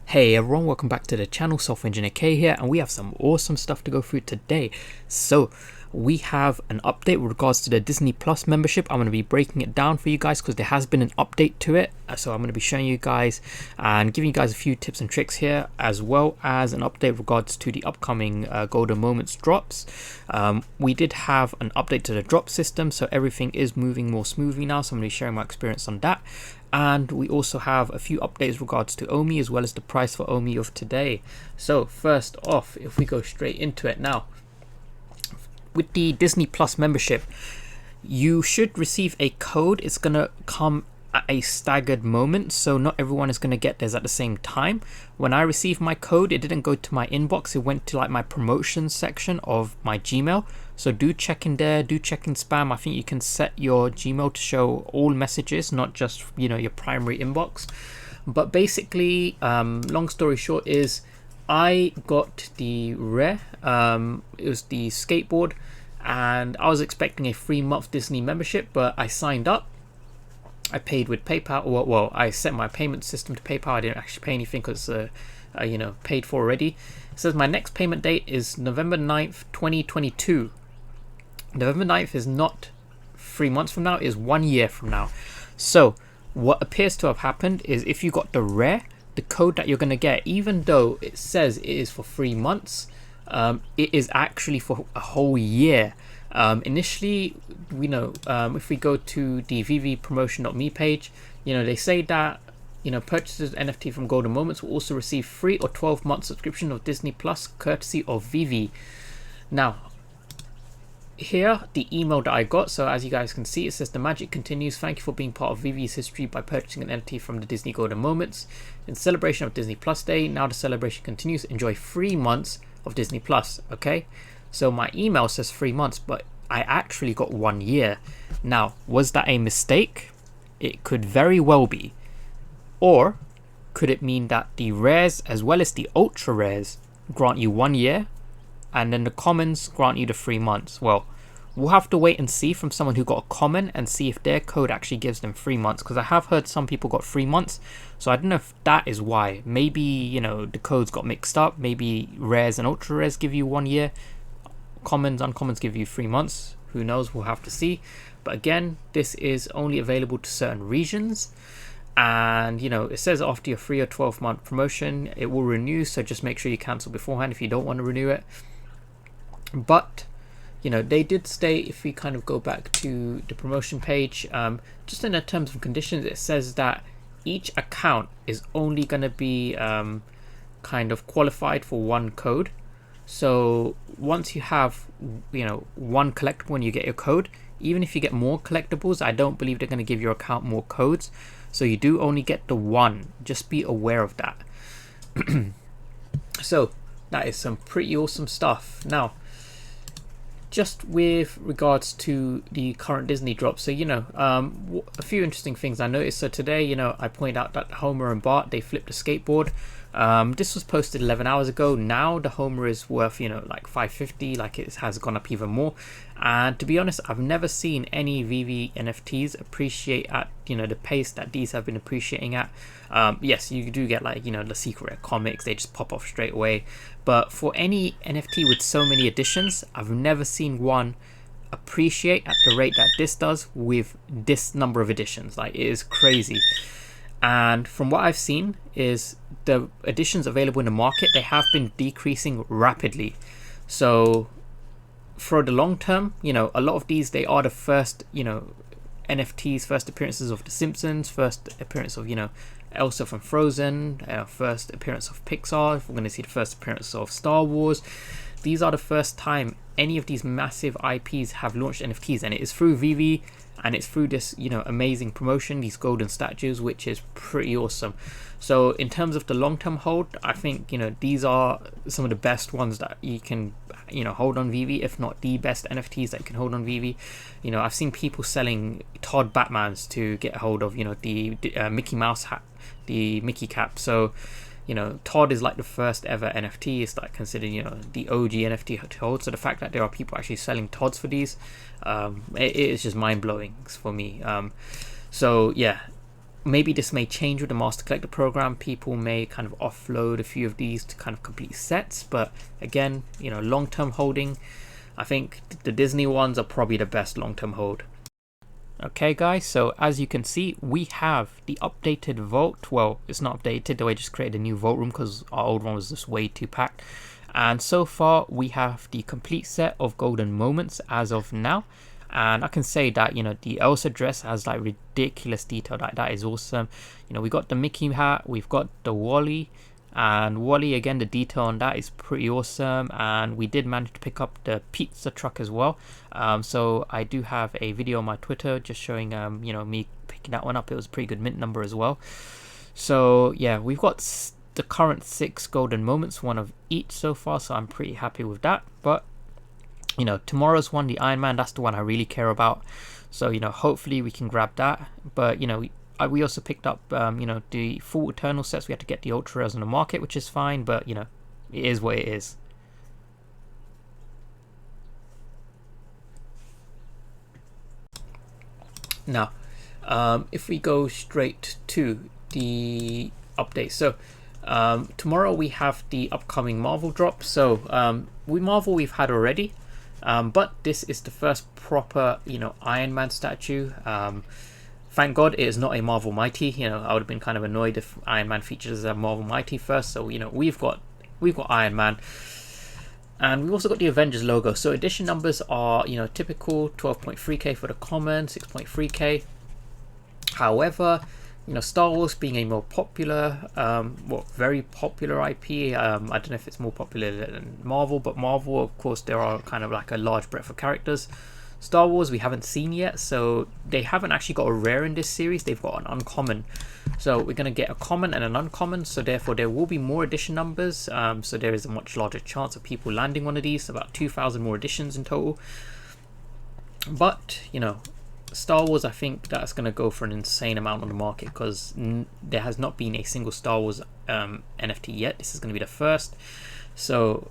Hey everyone, welcome back to the channel. Software Engineer K here, and we have some awesome stuff to go through today. So we have an update with regards to the Disney Plus membership. I'm going to be breaking it down for you guys because there has been an update to it. So I'm going to be showing you guys and giving you guys a few tips and tricks here, as well as an update with regards to the upcoming Golden Moments drops. We did have an update to the drop system, so everything is moving more smoothly now. So I'm going to be sharing my experience on that. And we also have a few updates regards to OMI, as well as the price for OMI of today. So first off, if we go straight into it now, with the Disney Plus membership, you should receive a code. It's going to come at a staggered moment, so not everyone is going to get theirs at the same time. When I received my code, it didn't go to my inbox, it went to like my promotions section of my Gmail. So do check in there, do check in spam. I think you can set your Gmail to show all messages, not just, you know, your primary inbox. But basically, long story short is I got the rare, it was the skateboard, and I was expecting a 3-month Disney membership, but I signed up. I paid with PayPal. Well, I set my payment system to PayPal. I didn't actually pay anything because, you know, paid for already. It says my next payment date is November 9th, 2022. November 9th is not 3 months from now, it is 1 year from now. So what appears to have happened is if you got the rare, the code that you're going to get, even though it says it is for 3 months, it is actually for a whole year. Initially, we know, if we go to the VeVe promotion.me page, you know, they say that, you know, purchases NFT from Golden Moments will also receive 3 or 12-month subscription of Disney Plus courtesy of VeVe. Now, here the email that I got, so as you guys can see, it says the magic continues. Thank you for being part of VeVe's history by purchasing an NFT from the Disney Golden Moments in celebration of Disney Plus Day. Now the celebration continues. Enjoy 3 months of Disney Plus. Okay, so my email says 3 months, but I actually got 1 year. Now, was that a mistake? It could very well be. Or could it mean that the rares as well as the ultra rares grant you 1 year, and then the commons grant you the 3 months? Well, we'll have to wait and see from someone who got a common and see if their code actually gives them 3 months, because I have heard some people got 3 months, so I don't know if that is why. Maybe, you know, the codes got mixed up. Maybe rares and ultra rares give you 1 year, commons, uncommons give you 3 months. Who knows? We'll have to see. But again, this is only available to certain regions. And, you know, it says after your 3 or 12-month promotion, it will renew. So just make sure you cancel beforehand if you don't want to renew it. But, you know, they did state, if we kind of go back to the promotion page, just in the terms and conditions, it says that each account is only going to be kind of qualified for one code. So once you have, you know, one collectible and you get your code, even if you get more collectibles, I don't believe they're going to give your account more codes. So you do only get the one. Just be aware of that. So that is some pretty awesome stuff. Now, just with regards to the current Disney drop, so, you know, a few interesting things I noticed. So today, you know, I point out that Homer and Bart, they flipped a skateboard. This was posted 11 hours ago. Now the Homer is worth, you know, like 550, like it has gone up even more. And to be honest, I've never seen any VeVe NFTs appreciate at, you know, the pace that these have been appreciating at. Yes, you do get, like, you know, the secret rare comics, they just pop off straight away. But for any NFT with so many editions, I've never seen one appreciate at the rate that this does with this number of editions. Like, it is crazy. And from what I've seen is the editions available in the market, they have been decreasing rapidly. So for the long term, you know, a lot of these, they are the first, you know, NFTs, first appearances of The Simpsons, first appearance of, you know, Elsa from Frozen, first appearance of Pixar. We're going to see the first appearance of Star Wars. These are the first time any of these massive IPs have launched NFTs, and it is through VeVe, and it's through this, you know, amazing promotion, these golden statues, which is pretty awesome. So in terms of the long-term hold, I think, you know, these are some of the best ones that you can, you know, hold on VeVe, if not the best NFTs that you can hold on VeVe. You know, I've seen people selling Todd Batmans to get a hold of, you know, the Mickey Mouse hat, the Mickey cap. So, you know, Todd is like the first ever NFT. It's like considered, you know, the OG NFT to hold. So the fact that there are people actually selling Todds for these, it is just mind-blowing for me. So yeah, maybe this may change with the Master Collector program. People may kind of offload a few of these to kind of complete sets, but again, you know, long-term holding, I think the Disney ones are probably the best long-term hold. Okay guys, so as you can see, we have the updated vault. Well, it's not updated, though I just created a new vault room because our old one was just way too packed. And so far we have the complete set of golden moments as of now. And I can say that, you know, the Elsa dress has like ridiculous detail. That is awesome. You know, we got the Mickey hat, we've got the Wally. And Wally, again, the detail on that is pretty awesome. And we did manage to pick up the pizza truck as well. So I do have a video on my Twitter just showing, you know, me picking that one up. It was a pretty good mint number as well. So yeah, we've got the current 6 golden moments, one of each so far. So I'm pretty happy with that. But, you know, tomorrow's one, the Iron Man, that's the one I really care about. So, you know, hopefully we can grab that. But, you know, we also picked up, you know, the full Eternal sets. We had to get the Ultra Rares on the market, which is fine, but, you know, it is what it is. Now, if we go straight to the update. So, tomorrow we have the upcoming Marvel drop. So, Marvel we've had already, but this is the first proper, you know, Iron Man statue. Thank God it is not a Marvel Mighty. You know, I would have been kind of annoyed if Iron Man features as a Marvel Mighty first. So, you know, we've got Iron Man, and we've also got the Avengers logo. So edition numbers are, you know, typical 12.3k for the common, 6.3k. However, you know, Star Wars being a more popular, very popular IP. I don't know if it's more popular than Marvel, but Marvel, of course, there are kind of like a large breadth of characters. Star Wars we haven't seen yet, so they haven't actually got a rare in this series. They've got an uncommon, so we're going to get a common and an uncommon, so therefore there will be more edition numbers. So there is a much larger chance of people landing one of these, about 2,000 more editions in total. But, you know, Star Wars, I think that's going to go for an insane amount on the market, because there has not been a single Star Wars NFT yet. This is going to be the first. So,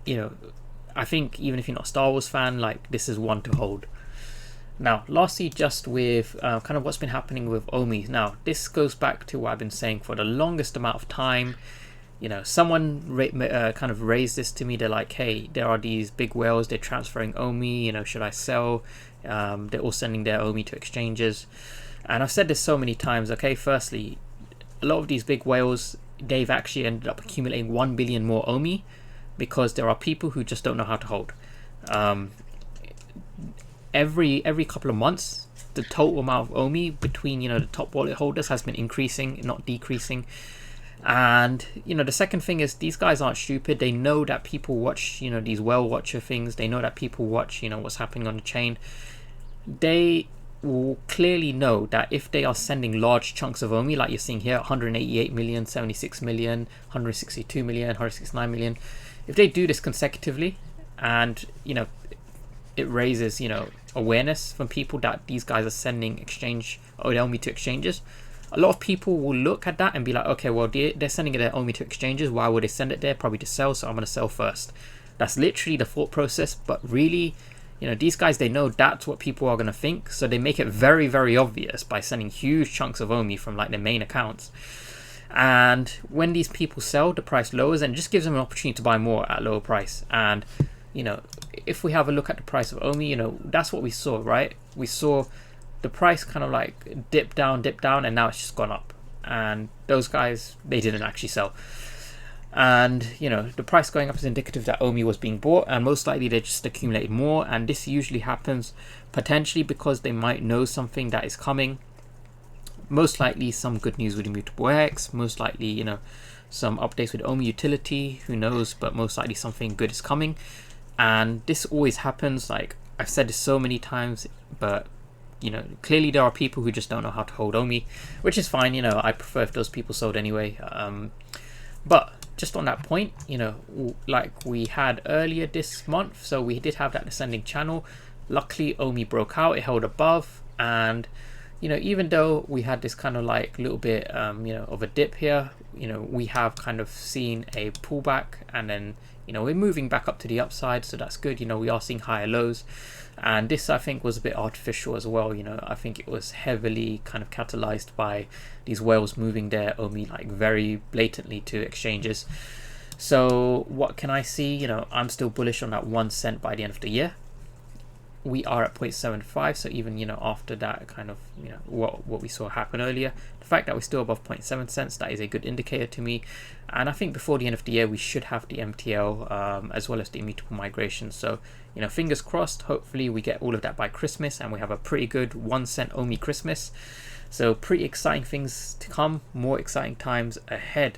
you know, I think even if you're not a Star Wars fan, like, this is one to hold. Now, lastly, just with kind of what's been happening with OMI. Now, this goes back to what I've been saying for the longest amount of time. You know, someone kind of raised this to me. They're like, hey, there are these big whales, they're transferring OMI, you know, should I sell? They're all sending their OMI to exchanges. And I've said this so many times. Okay, firstly, a lot of these big whales, they've actually ended up accumulating 1 billion more OMI, because there are people who just don't know how to hold. Every couple of months, the total amount of OMI between, you know, the top wallet holders has been increasing, not decreasing. And, you know, the second thing is, these guys aren't stupid. They know that people watch, you know, these whale watcher things. They know that people watch, you know, what's happening on the chain. They will clearly know that if they are sending large chunks of OMI, like you're seeing here, 188 million, 76 million, 162 million, 169 million, if they do this consecutively, and, you know, it raises, you know, awareness from people that these guys are sending OMI to exchanges, a lot of people will look at that and be like, okay, well, they're sending their OMI to exchanges, why would they send it there? Probably to sell, so I'm going to sell first. That's literally the thought process. But really, you know, these guys, they know that's what people are going to think, so they make it very, very obvious by sending huge chunks of OMI from like their main accounts. And when these people sell, the price lowers, and it just gives them an opportunity to buy more at a lower price. And, you know, if we have a look at the price of OMI, you know, that's what we saw, right? We saw the price kind of like dip down, and now it's just gone up. And those guys, they didn't actually sell. And, you know, the price going up is indicative that OMI was being bought, and most likely they just accumulated more. And this usually happens potentially because they might know something that is coming. Most likely some good news with Immutable X, most likely, you know, some updates with OMI utility, who knows, but most likely something good is coming. And this always happens. Like, I've said this so many times, but, you know, clearly there are people who just don't know how to hold OMI, which is fine. You know, I prefer if those people sold anyway. But just on that point, you know, like we had earlier this month, so we did have that descending channel. Luckily, OMI broke out, it held above, and, you know, even though we had this kind of like little bit, you know, of a dip here, you know, we have kind of seen a pullback, and then, you know, we're moving back up to the upside, so that's good. You know, we are seeing higher lows, and this I think was a bit artificial as well. You know, I think it was heavily kind of catalyzed by these whales moving their OMI like very blatantly to exchanges. So what can I see? You know, I'm still bullish on that 1 cent by the end of the year. We are at 0.75, so even, you know, after that kind of, you know, what we saw happen earlier, the fact that we're still above 0.7 cents, that is a good indicator to me. And I think before the end of the year we should have the MTL as well as the immutable migration. So, you know, fingers crossed, hopefully we get all of that by Christmas and we have a pretty good 1 cent OMI Christmas. So pretty exciting things to come, more exciting times ahead.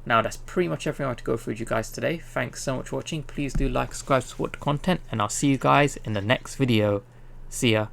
Now that's pretty much everything I want to go through with you guys today. Thanks so much for watching. Please do like, subscribe, support the content, and I'll see you guys in the next video. See ya.